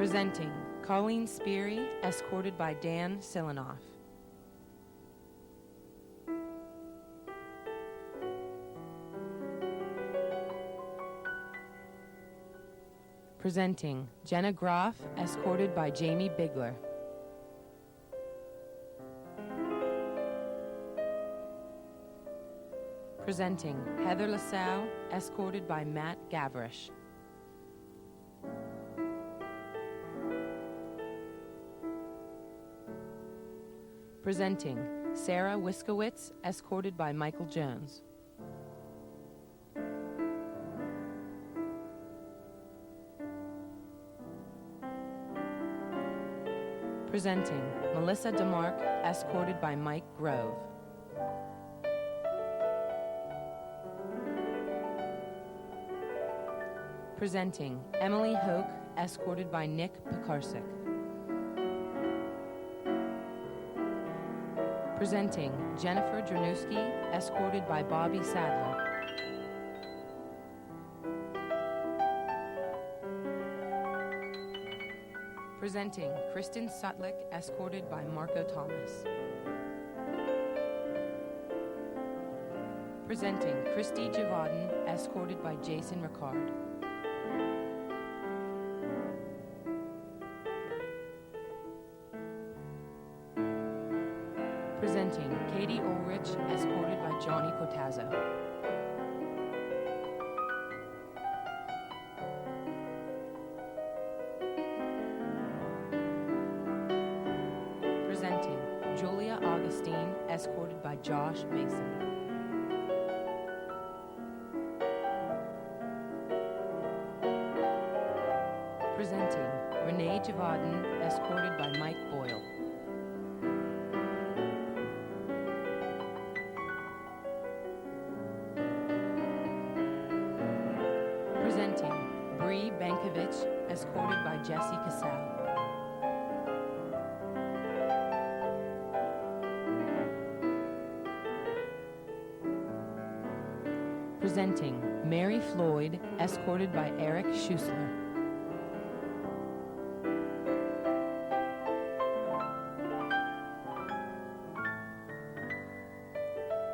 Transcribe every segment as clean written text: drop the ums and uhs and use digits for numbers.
Presenting Colleen Speary, escorted by Dan Silanoff. Presenting Jenna Groff, escorted by Jamie Bigler. Presenting Heather LaSalle, escorted by Matt Gavrish. Presenting Sarah Wiskowitz, escorted by Michael Jones. Presenting Melissa DeMarc, escorted by Mike Grove. Presenting Emily Hoke, escorted by Nick Pekarsik. Presenting Jennifer Dranowski, escorted by Bobby Sadler. Presenting Kristen Sutlick, escorted by Marco Thomas. Presenting Christy Javaden, escorted by Jason Ricard. Presenting Katie Ulrich, escorted by Johnny Cortazzo. Presenting Julia Augustine, escorted by Josh Mason. Presenting Renee Javaden, escorted by Mike Boyle. Presenting Bree Bankovich, escorted by Jesse Casal. Presenting Mary Floyd, escorted by Eric Schussler.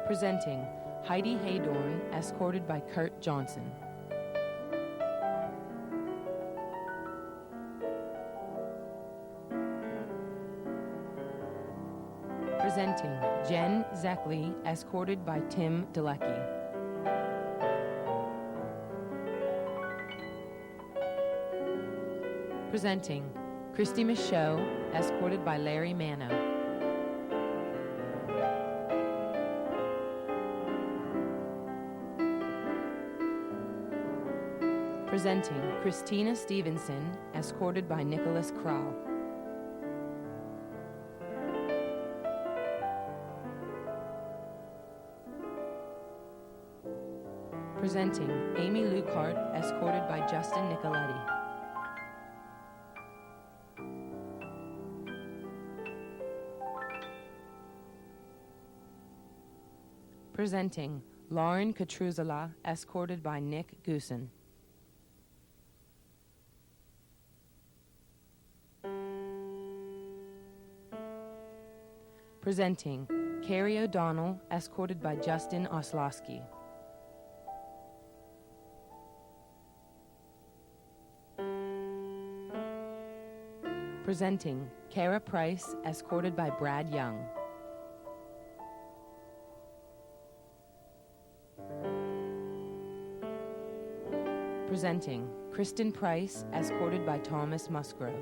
Presenting Heidi Haydorn, escorted by Kurt Johnson. Presenting Jen Zeckley, escorted by Tim Delecky. Presenting Christy Michaud, escorted by Larry Mano. Presenting Christina Stevenson, escorted by Nicholas Kroll. Presenting Amy Lucart, escorted by Justin Nicoletti. Presenting Lauren Katruzala, escorted by Nick Goosen. Presenting Carrie O'Donnell, escorted by Justin Oslowski. Presenting Kara Price, escorted by Brad Young. Presenting Kristen Price, escorted by Thomas Musgrove.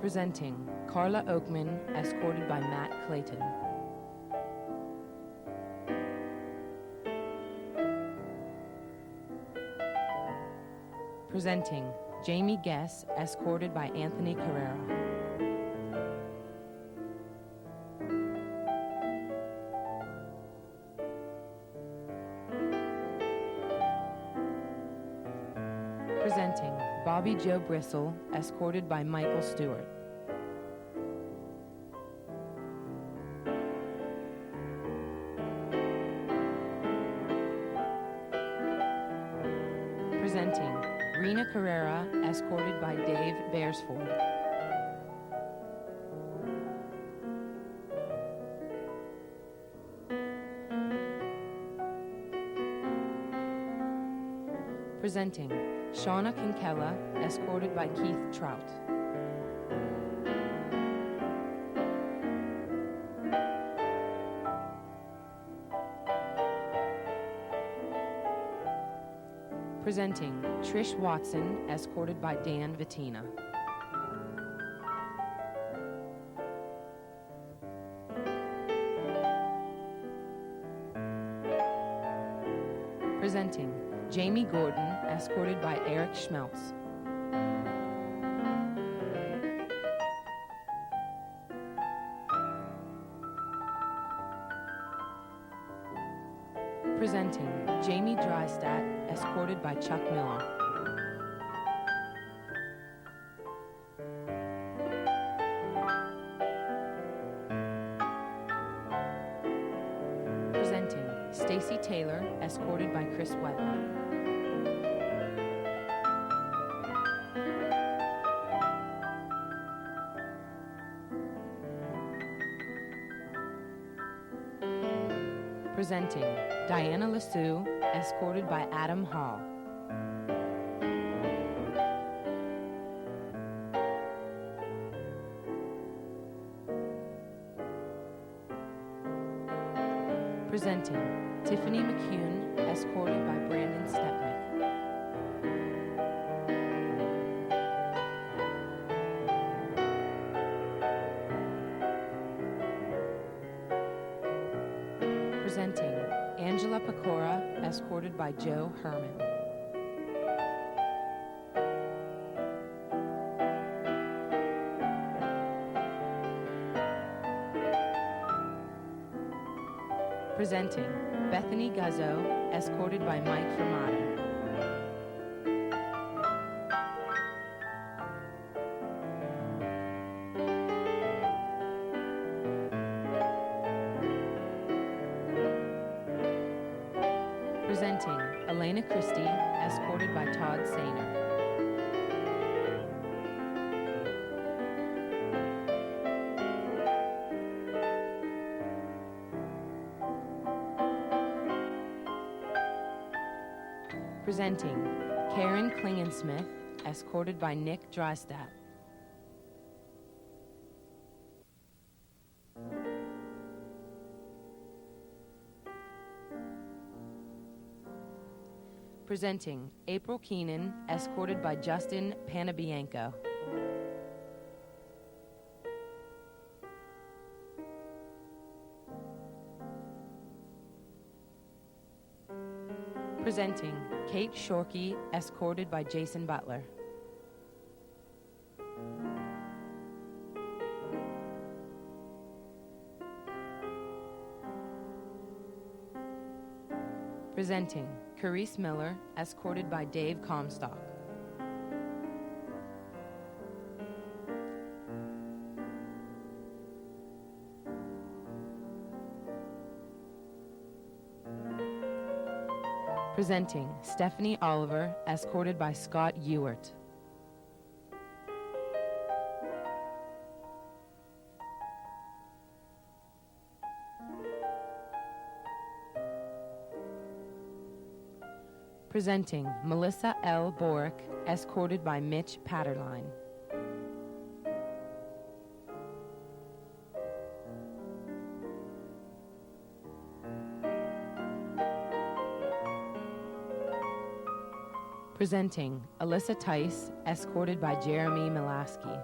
Presenting Carla Oakman, escorted by Matt Clayton. Presenting Jamie Guess, escorted by Anthony Carrera. Presenting Bobby Joe Bristle, escorted by Michael Stewart. Presenting Rena Carrera, escorted by Dave Beresford. Presenting Shauna Kinkella, escorted by Keith Trout. Presenting Trish Watson, escorted by Dan Vittina. Presenting Jamie Gordon, escorted by Eric Schmeltz. Presenting Jamie Drystat, escorted by Chuck Miller. Presenting Stacy Taylor, escorted by Chris Weather. Presenting Diana Lassou, escorted by Adam Hall. Presenting Tiffany McCune, escorted by Brandon Stepnick. Presenting Angela Pecora, escorted by Joe Herman. Presenting Bethany Guzzo, escorted by Mike Fermata. Presenting Elena Christie, escorted by Todd Sainer. Presenting Karen Klingensmith, escorted by Nick Drystat. Presenting April Keenan, escorted by Justin Panabianco. Presenting Kate Shorkey, escorted by Jason Butler. Presenting Carice Miller, escorted by Dave Comstock. Presenting Stephanie Oliver, escorted by Scott Ewart. Presenting Melissa L. Borick, escorted by Mitch Patterline. Presenting Alyssa Tice, escorted by Jeremy Milaski.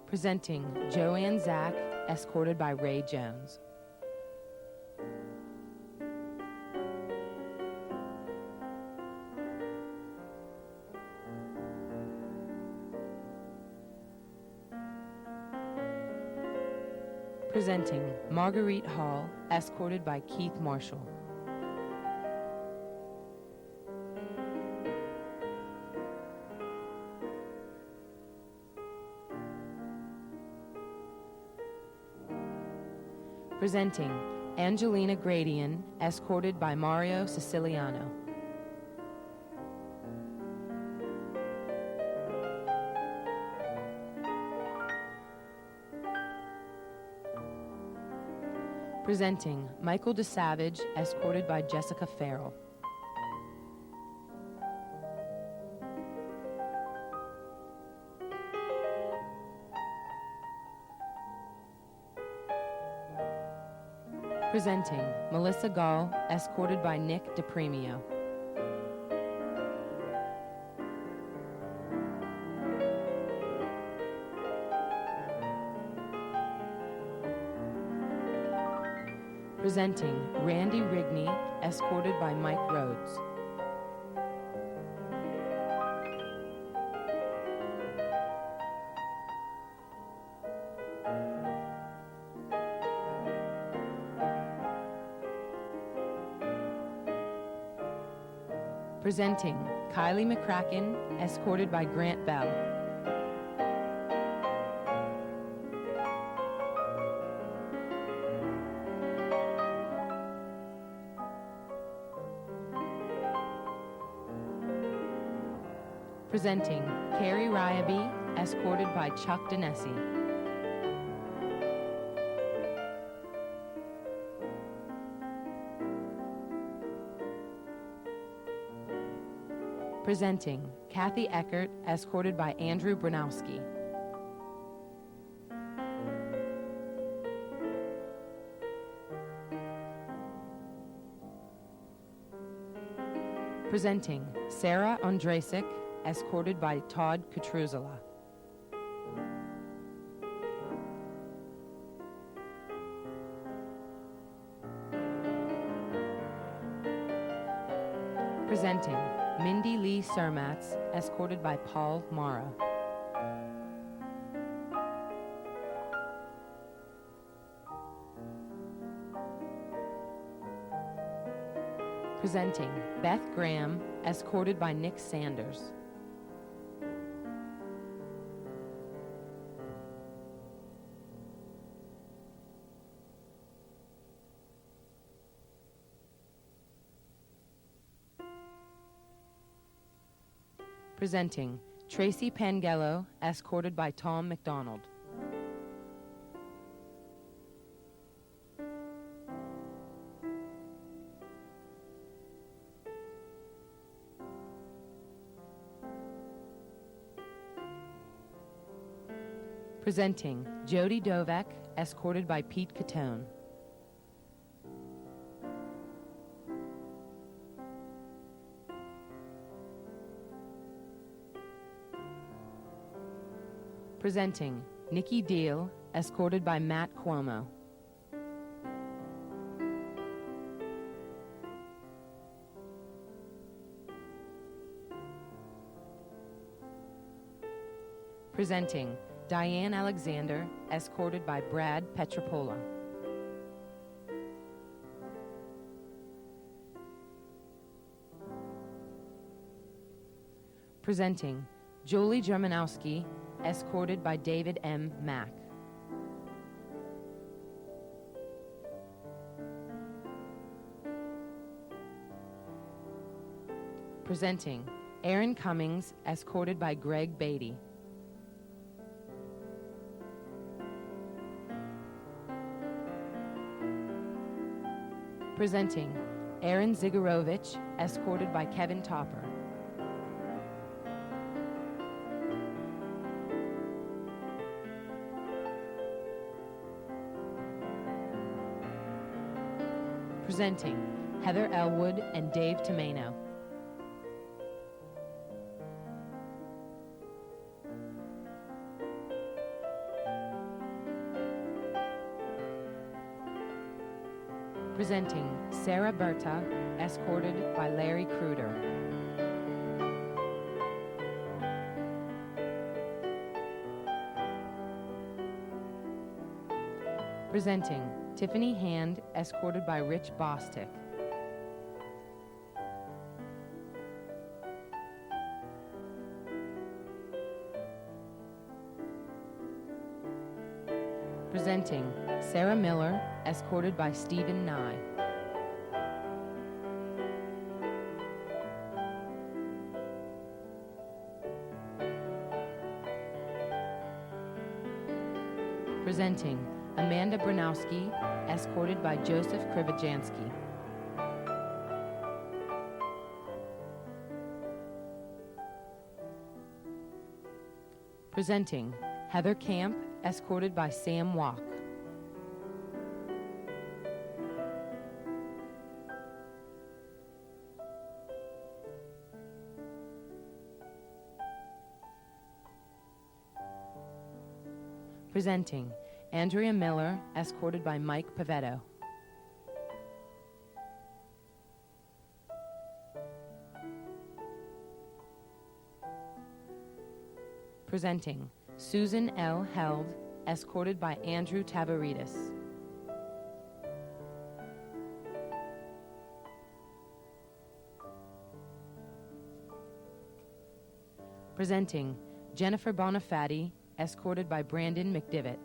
Presenting Joanne Zach, escorted by Ray Jones. Presenting Marguerite Hall, escorted by Keith Marshall. Presenting Angelina Gradian, escorted by Mario Siciliano. Presenting Michael DeSavage, escorted by Jessica Farrell. Presenting Melissa Gall, escorted by Nick DePremio. Presenting Randy Rigney, escorted by Mike Rhodes. Presenting Kylie McCracken, escorted by Grant Bell. Presenting Carrie Ryaby, escorted by Chuck Danesi. Presenting Kathy Eckert, escorted by Andrew Branowski. Presenting Sarah Ondrasik, escorted by Todd Kutruzala. Presenting Mindy Lee Surmatz, escorted by Paul Mara. Presenting Beth Graham, escorted by Nick Sanders. Presenting Tracy Pangello, escorted by Tom McDonald. Presenting Jody Dovek, escorted by Pete Catone. Presenting Nikki Deal, escorted by Matt Cuomo. Presenting Diane Alexander, escorted by Brad Petropola. Presenting Jolie Germanowski, escorted by David M. Mack. Presenting Aaron Cummings, escorted by Greg Beatty. Presenting Aaron Zigorovich, escorted by Kevin Topper. Presenting Heather Elwood and Dave Tomeno. Presenting Sarah Berta, escorted by Larry Kruder. Presenting Tiffany Hand, escorted by Rich Bostick. Presenting Sarah Miller, escorted by Stephen Nye. Presenting Amanda Branowski, escorted by Joseph Krivojansky. Presenting Heather Camp, escorted by Sam Walk. Presenting Andrea Miller, escorted by Mike Pavetto. Presenting Susan L. Held, escorted by Andrew Tavaridis. Presenting Jennifer Bonifati, escorted by Brandon McDivitt.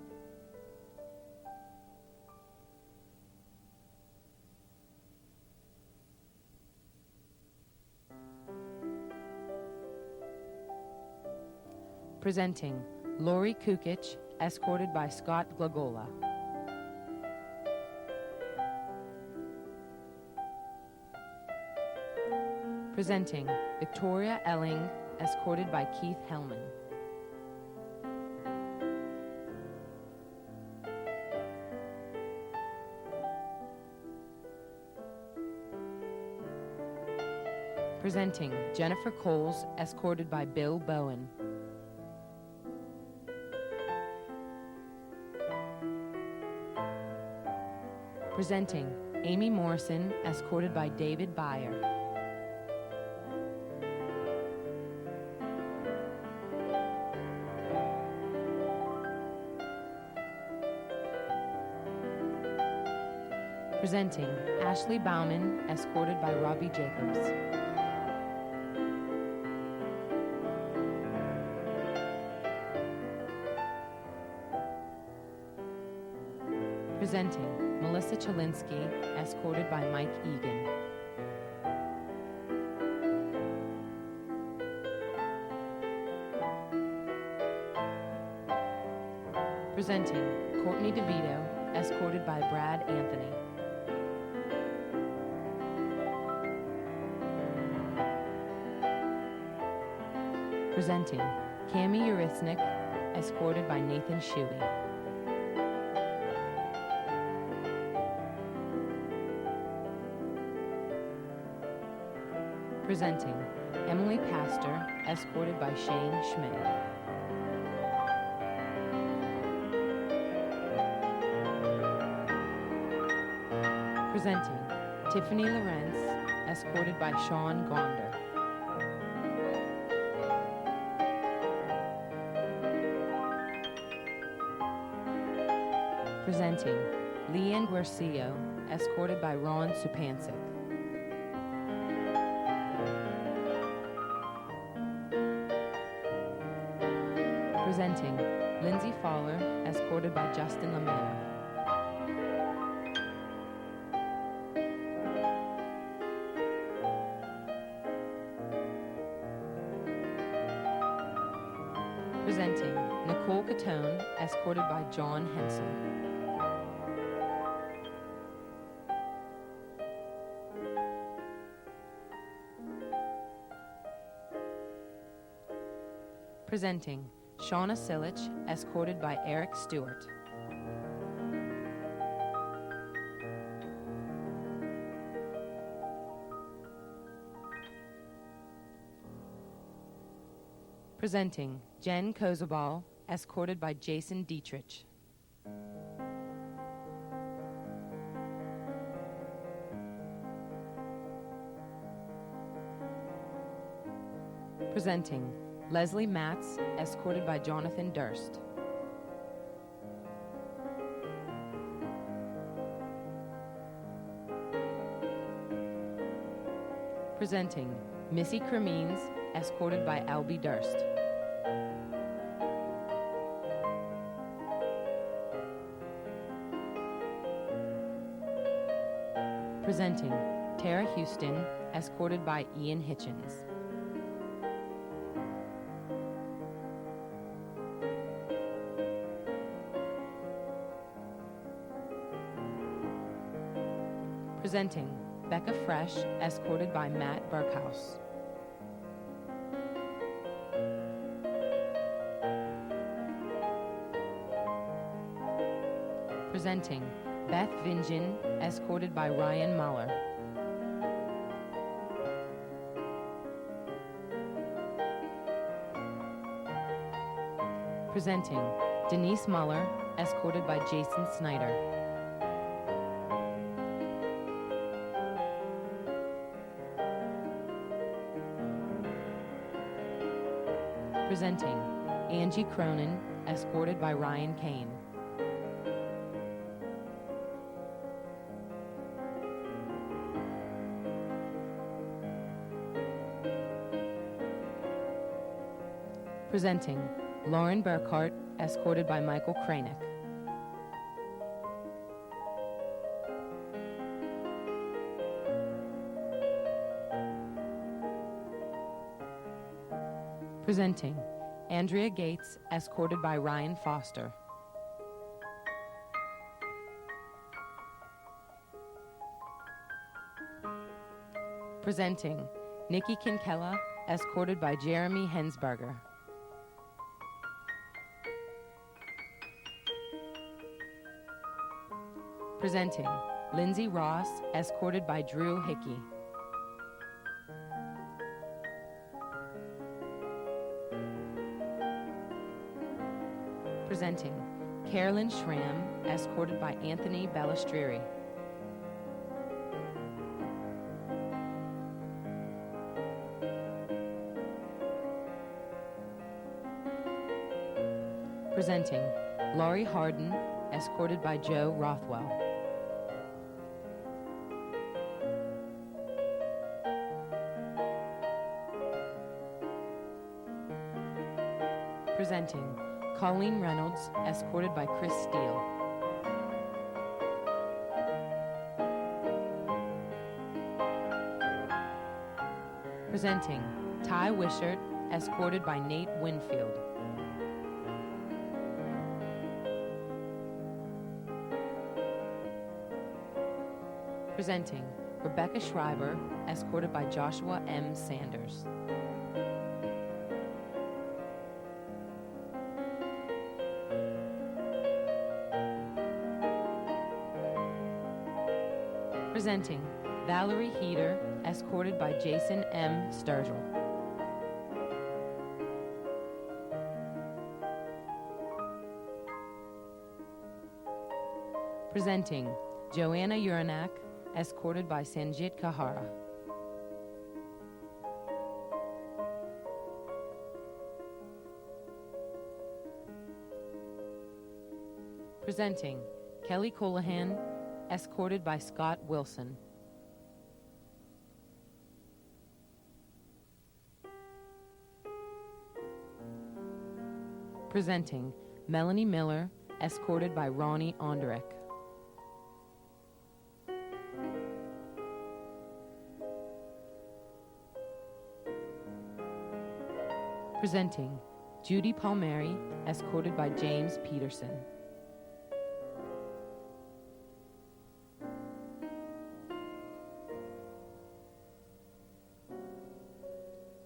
Presenting Lori Kukic, escorted by Scott Glagola. Presenting Victoria Elling, escorted by Keith Hellman. Presenting Jennifer Coles, escorted by Bill Bowen. Presenting Amy Morrison, escorted by David Byer. Presenting Ashley Bauman, escorted by Robbie Jacobs. Presenting Melissa Chalinsky, escorted by Mike Egan. Presenting Courtney DeVito, escorted by Brad Anthony. Presenting Cami Urithnik, escorted by Nathan Shuey. Presenting Emily Pastor, escorted by Shane Schmidt. Presenting Tiffany Lorenz, escorted by Sean Gonder. Presenting Leanne Guercio, escorted by Ron Supancic. Presenting Lindsay Fowler, escorted by Justin Lamera. Presenting Nicole Catone, escorted by John Hensel. Presenting Shauna Silich, escorted by Eric Stewart. Presenting Jen Kozabal, escorted by Jason Dietrich. Presenting Leslie Matz, escorted by Jonathan Durst. Presenting Missy Cremines, escorted by Albie Durst. Presenting Tara Houston, escorted by Ian Hitchens. Presenting Becca Fresh, escorted by Matt Burkhouse. Presenting Beth Vingen, escorted by Ryan Muller. Presenting Denise Muller, escorted by Jason Snyder. Presenting Angie Cronin, escorted by Ryan Kane. Presenting Lauren Burkhart, escorted by Michael Kranick. Presenting Andrea Gates, escorted by Ryan Foster. Presenting Nikki Kinkella, escorted by Jeremy Hensberger. Presenting Lindsay Ross, escorted by Drew Hickey. Presenting Carolyn Schramm, escorted by Anthony Balistrieri. Presenting Laurie Harden, escorted by Joe Rothwell. Presenting Colleen Reynolds, escorted by Chris Steele. Presenting Ty Wishart, escorted by Nate Winfield. Presenting Rebecca Schreiber, escorted by Joshua M. Sanders. Presenting Valerie Heater, escorted by Jason M. Sturgill. Presenting Joanna Uranak, escorted by Sanjit Kahara. Presenting Kelly Colahan, escorted by Scott Wilson. Presenting Melanie Miller, escorted by Ronnie Onderich. Presenting Judy Palmieri, escorted by James Peterson.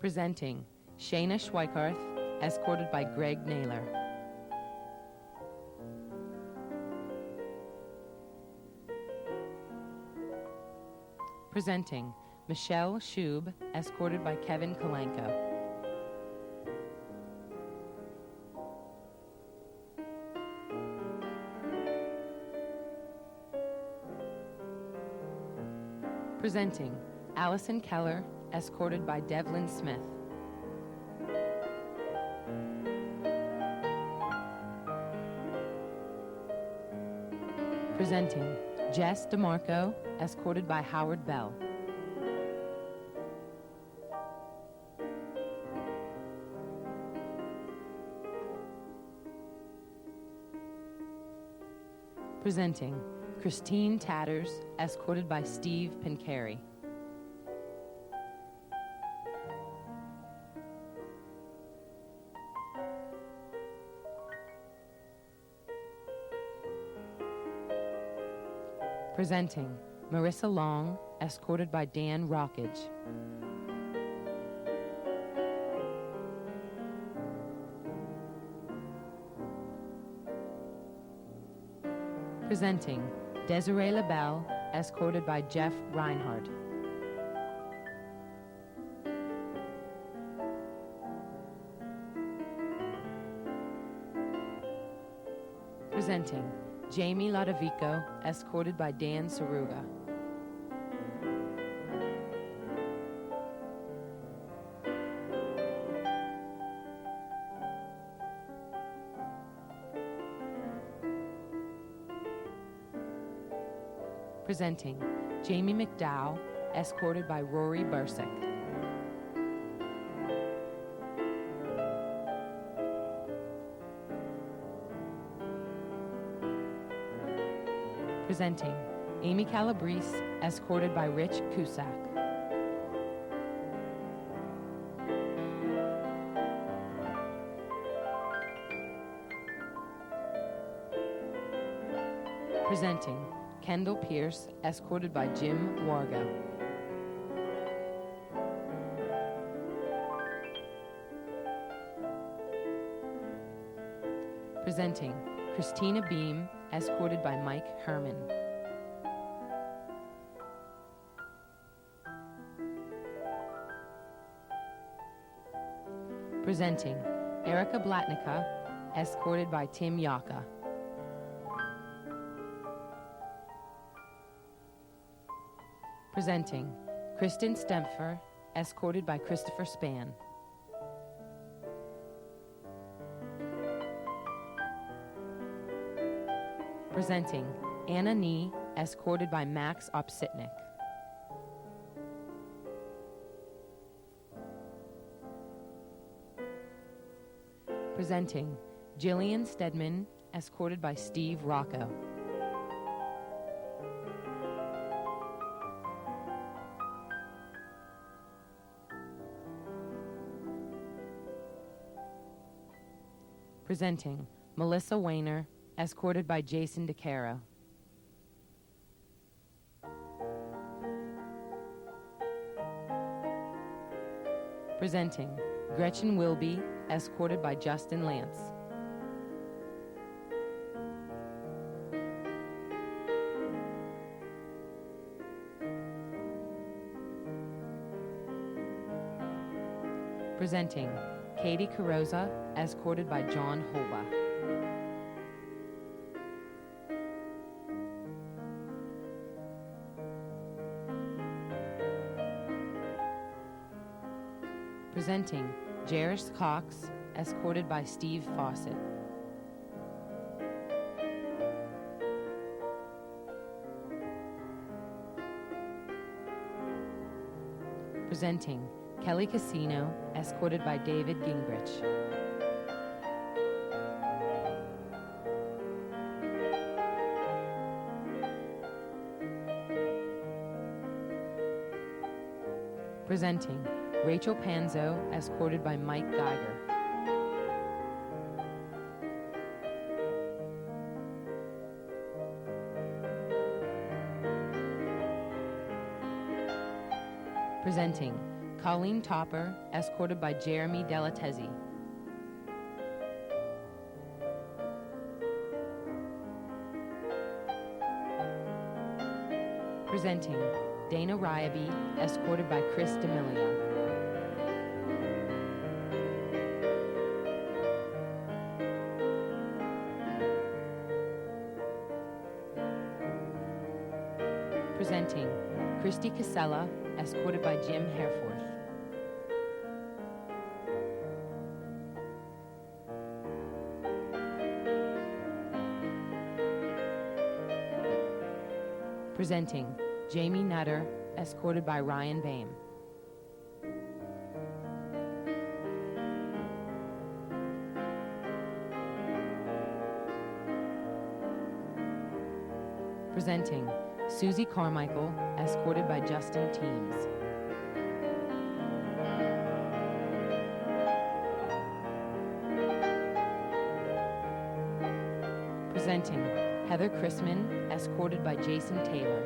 Presenting Shayna Schweikarth, escorted by Greg Naylor. Presenting Michelle Schub, escorted by Kevin Kalenko. Presenting Allison Keller, escorted by Devlin Smith. Presenting Jess DeMarco, escorted by Howard Bell. Presenting Christine Tatters, escorted by Steve Pincari. Presenting Marissa Long, escorted by Dan Rockage. Presenting Desiree LaBelle, escorted by Jeff Reinhardt. Presenting Jamie Lodovico, escorted by Dan Saruga. Presenting Jamie McDowell, escorted by Rory Bursick. Presenting Amy Calabrese, escorted by Rich Cusack. Presenting Kendall Pierce, escorted by Jim Wargo. Presenting Christina Beam, escorted by Mike Herman. Presenting Erica Blatnica, escorted by Tim Yaka. Presenting Kristen Stempfer, escorted by Christopher Spann. Presenting Anna Nee, escorted by Max Opsitnik. Presenting Jillian Stedman, escorted by Steve Rocco. Presenting Melissa Weiner, escorted by Jason DeCaro. Presenting Gretchen Wilby, escorted by Justin Lance. Presenting Katie Carosa, escorted by John Holba. Presenting Jairus Cox, escorted by Steve Fawcett. Presenting Kelly Casino, escorted by David Gingrich. Presenting Rachel Panzo, escorted by Mike Geiger. Presenting Colleen Topper, escorted by Jeremy Delatezzi. Presenting Dana Ryaby, escorted by Chris D'Amelio. Presenting Christy Casella, escorted by Jim Hareforth. Presenting Jamie Nutter, escorted by Ryan Boehm. Presenting Susie Carmichael, escorted by Justin Teams. Presenting Heather Chrisman, escorted by Jason Taylor.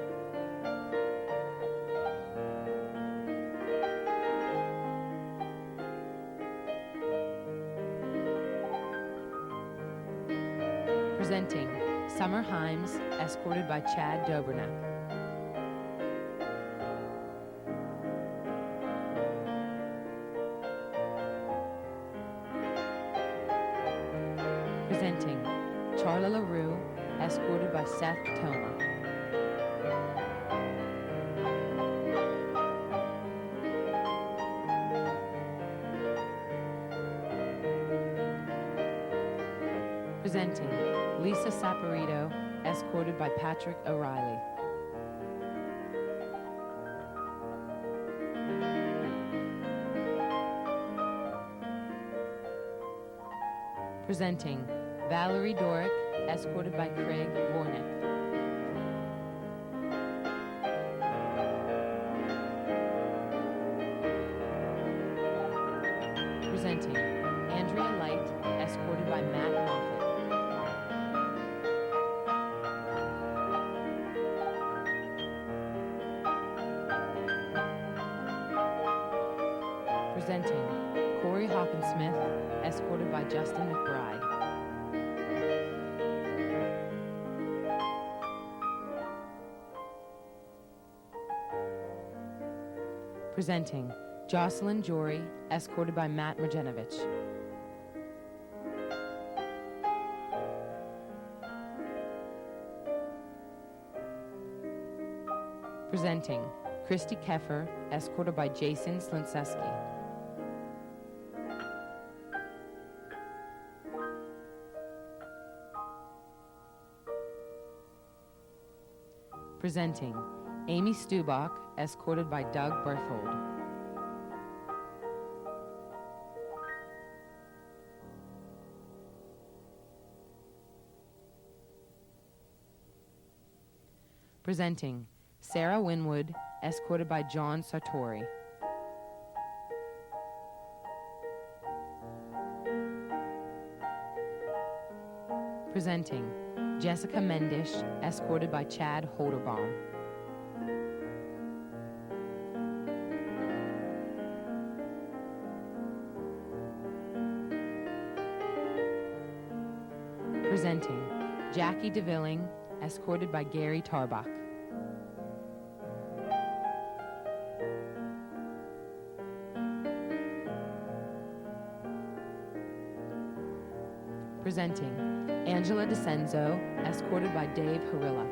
Presenting Summer Himes, escorted by Chad Dobrnak. Presenting Charla LaRue, escorted by Seth Toma. Presenting Lisa Saporito, escorted by Patrick O'Reilly. Presenting Valerie Dorick, escorted by Craig Vornick. Presenting Andrea Light, escorted by Matt Moffat. Presenting Corey Hawkinsmith, escorted by Justin McBride. Presenting Jocelyn Jory, escorted by Matt Margenovich. Presenting Christy Keffer, escorted by Jason Slinseski. Presenting Amy Stubach, escorted by Doug Berthold. Presenting Sarah Winwood, escorted by John Sartori. Presenting Jessica Mendish, escorted by Chad Holderbaum. Presenting Jackie DeVilling, escorted by Gary Tarbach. Presenting Angela DeCenzo, escorted by Dave Harilla.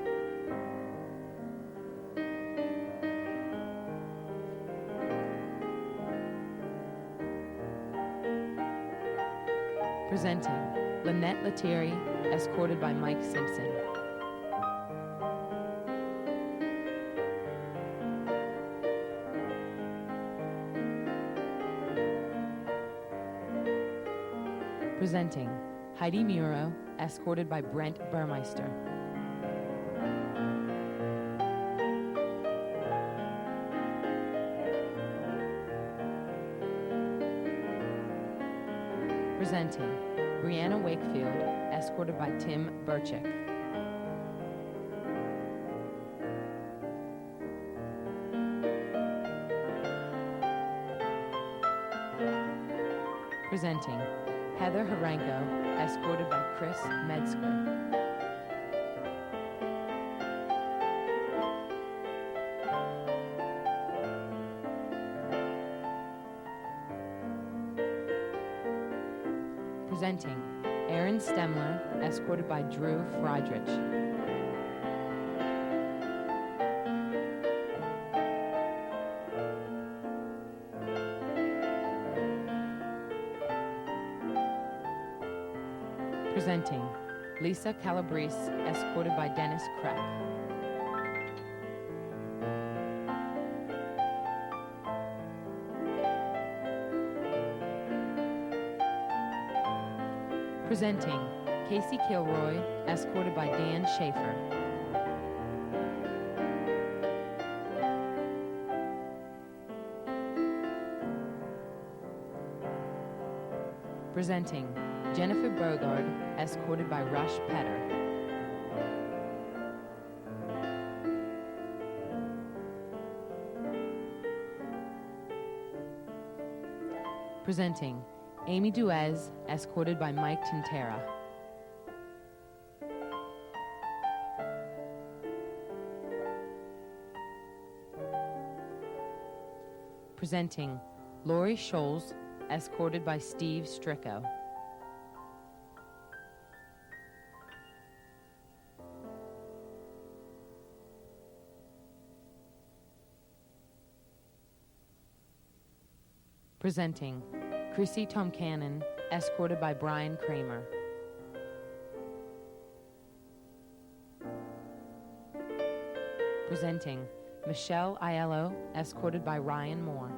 Presenting Lynette Lettieri, escorted by Mike Simpson. Presenting Heidi Muro, escorted by Brent Burmeister. Presenting Brianna Wakefield, escorted by Tim Burchick. Presenting Heather Haranko, escorted by Chris Metzger. Presenting Aaron Stemler, escorted by Drew Friedrich. Presenting Lisa Calabrese, escorted by Dennis Crack. Presenting Casey Kilroy, escorted by Dan Schaefer. Presenting Jennifer Bogard, escorted by Rush Petter. Presenting Amy Duez, escorted by Mike Tintera. Presenting Lori Scholes, escorted by Steve Stricko. Presenting Chrissy Tomcanon, escorted by Brian Kramer. Presenting Michelle Aiello, escorted by Ryan Moore.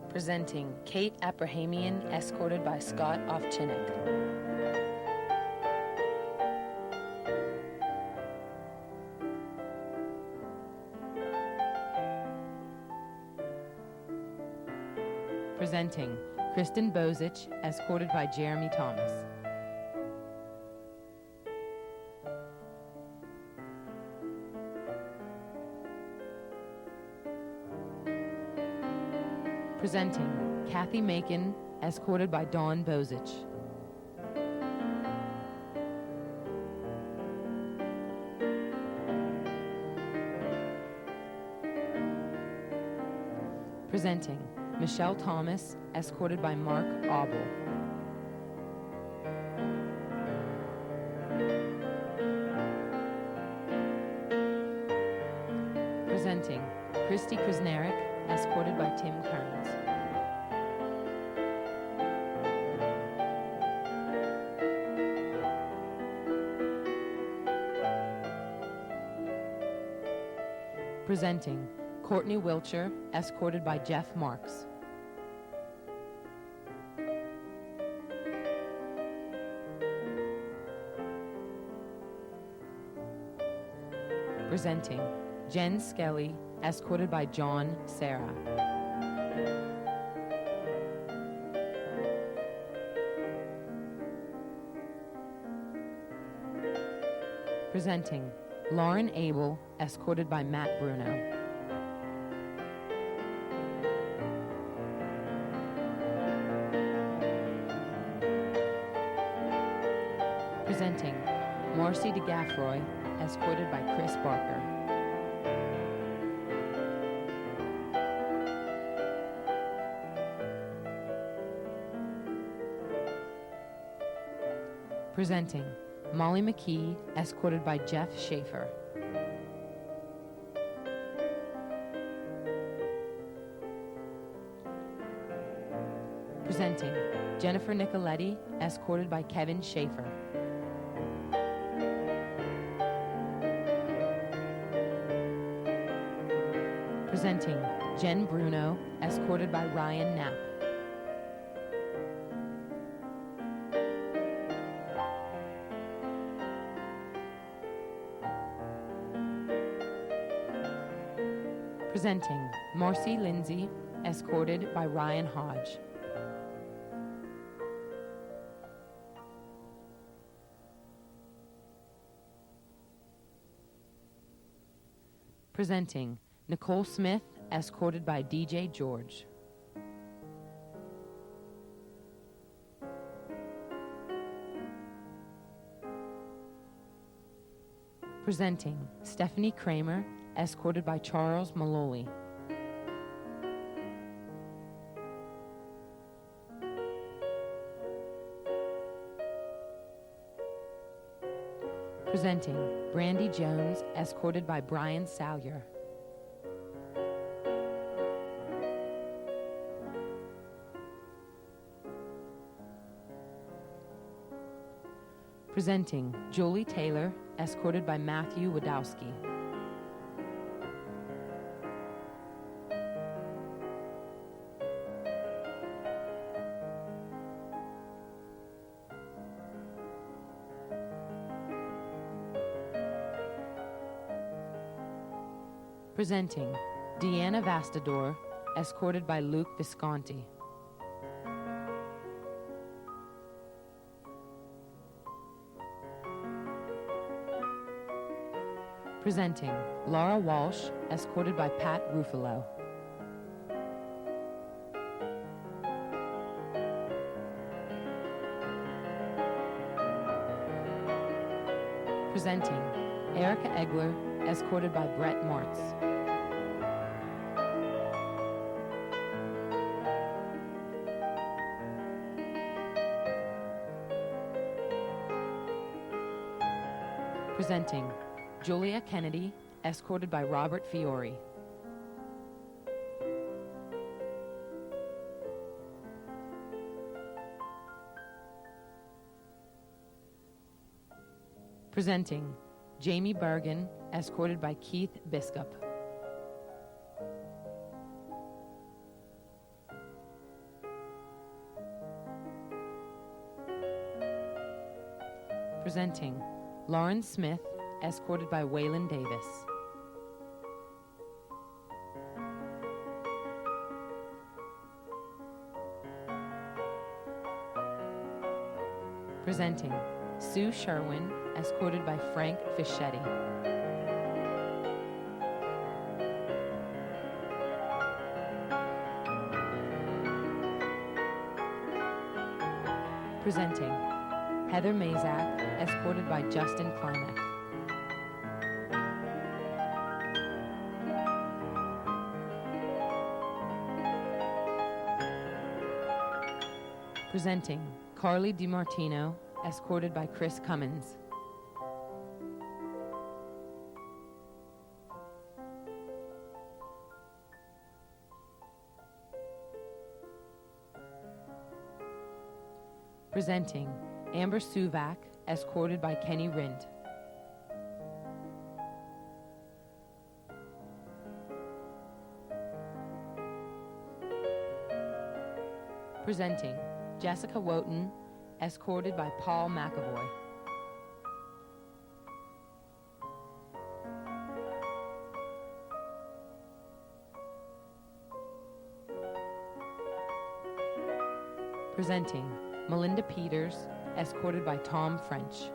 Presenting Kate Abrahamian, escorted by Scott Ovchinik. Presenting Kristen Bozich, escorted by Jeremy Thomas. Presenting Kathy Macon, escorted by Dawn Bozich. Presenting Michelle Thomas, escorted by Mark Auble. Presenting Christy Krasnerick, escorted by Tim Kearns. Presenting Courtney Wilcher, escorted by Jeff Marks. Presenting Jen Skelly, escorted by John Sarah. Presenting Lauren Abel, escorted by Matt Bruno. Presenting Marcy DeGaffroy, escorted by Chris Barker. Presenting Molly McKee, escorted by Jeff Schaefer. Presenting Jennifer Nicoletti, escorted by Kevin Schaefer. Presenting Jen Bruno, escorted by Ryan Knapp. Presenting Marcy Lindsay, escorted by Ryan Hodge. Presenting Nicole Smith, escorted by DJ George. Presenting Stephanie Kramer, escorted by Charles Maloli. Presenting Brandy Jones, escorted by Brian Salyer. Presenting Julie Taylor, escorted by Matthew Wadowski. Presenting Deanna Vastador, escorted by Luke Visconti. Presenting Laura Walsh, escorted by Pat Ruffalo. Presenting Erica Egler, escorted by Brett Martz. Presenting Julia Kennedy, escorted by Robert Fiore. Presenting Jamie Bergen, escorted by Keith Biskup. Presenting Lauren Smith, escorted by Waylon Davis. Presenting Sue Sherwin, escorted by Frank Fischetti. Presenting Heather Mazak, escorted by Justin Klimek. Presenting Carly DiMartino, escorted by Chris Cummins. Presenting Amber Suvak, escorted by Kenny Rindt. Presenting Jessica Wotan, escorted by Paul McAvoy. Presenting Melinda Peters, escorted by Tom French.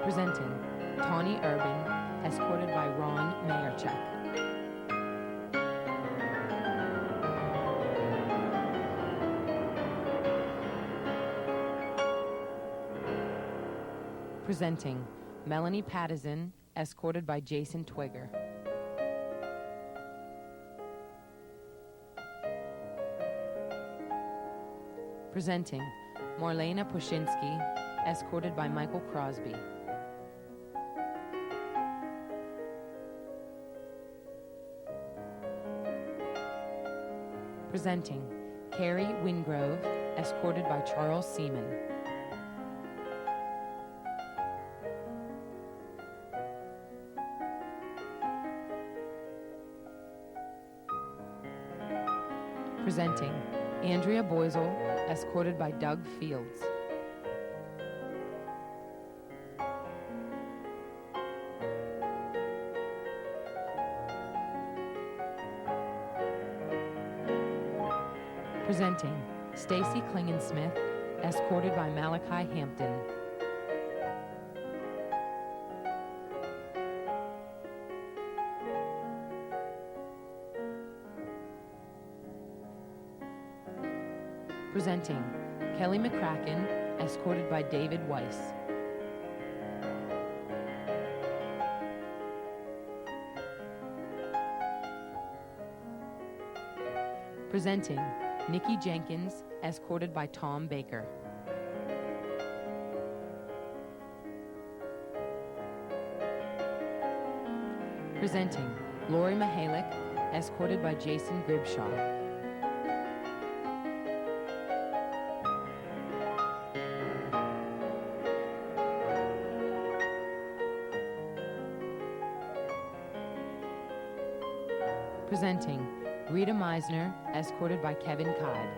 Presenting Tawny Urban, escorted by Ron Mayerchuk. Presenting Melanie Pattison, escorted by Jason Twigger. Presenting Marlena Pushinsky, escorted by Michael Crosby. Presenting Carrie Wingrove, escorted by Charles Seaman. Presenting Andrea Boisel, escorted by Doug Fields. Presenting Stacy Klingensmith, escorted by Malachi Hampton. Presenting Kelly McCracken, escorted by David Weiss. Presenting Nikki Jenkins, escorted by Tom Baker. Presenting Lori Mihalik, escorted by Jason Gribshaw. Presenting Rita Meisner, escorted by Kevin Kibe.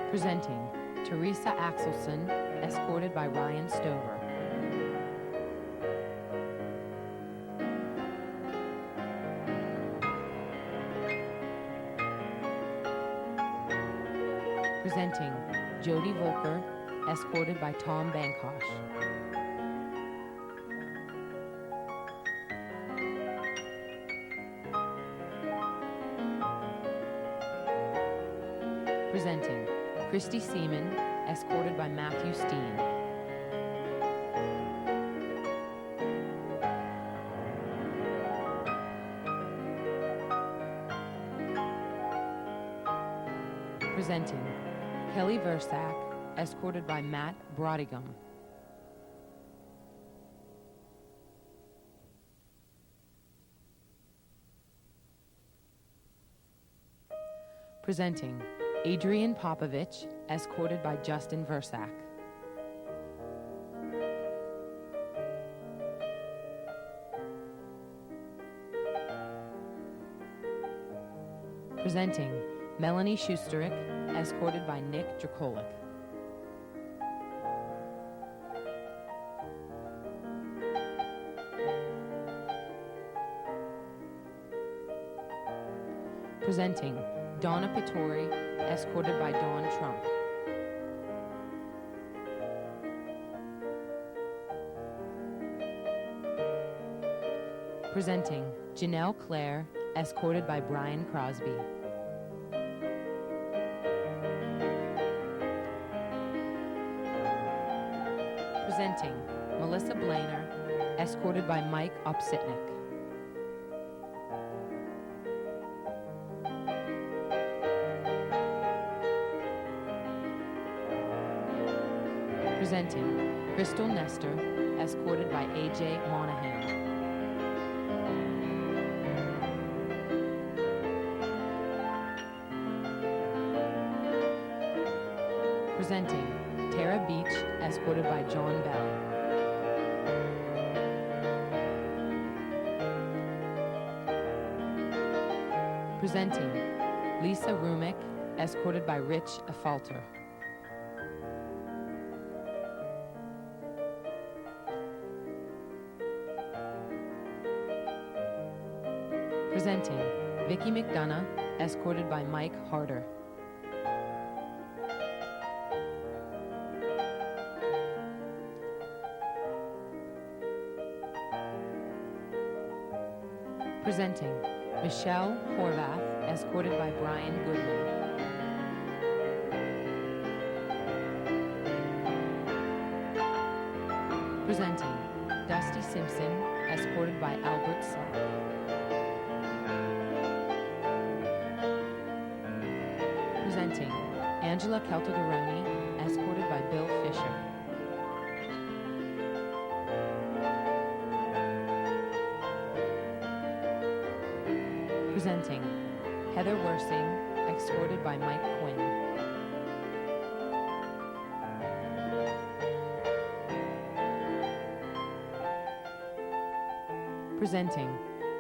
Presenting Teresa Axelson, escorted by Ryan Stover. Presenting Jody Volker, escorted by Tom Bankosh. Presenting Christy Seaman, escorted by Matthew Steen. Presenting Kelly Versack, escorted by Matt Brodigam. Presenting Adrian Popovich, escorted by Justin Versack. Presenting Melanie Schusterich, escorted by Nick Dracolik. Presenting Donna Pittori, escorted by Dawn Trump. Presenting Janelle Clare, escorted by Brian Crosby. Presenting Melissa Blainer, escorted by Mike Opsitnik. Presenting Crystal Nestor, escorted by AJ Monahan. Presenting Tara Beach, escorted by John Bell. Presenting Lisa Rumick, escorted by Rich Afalter. Presenting Vicky McDonough, escorted by Mike Harder. Presenting Michelle Horvath, escorted by Brian Goodman. Presenting Dusty Simpson, escorted by Albert Slack. Presenting Angela Keltagaroni, escorted by Bill Fisher. Presenting Heather Wersing, escorted by Mike Quinn. Presenting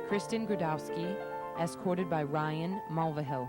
Kristen Gradowski, escorted by Ryan Mulvihill.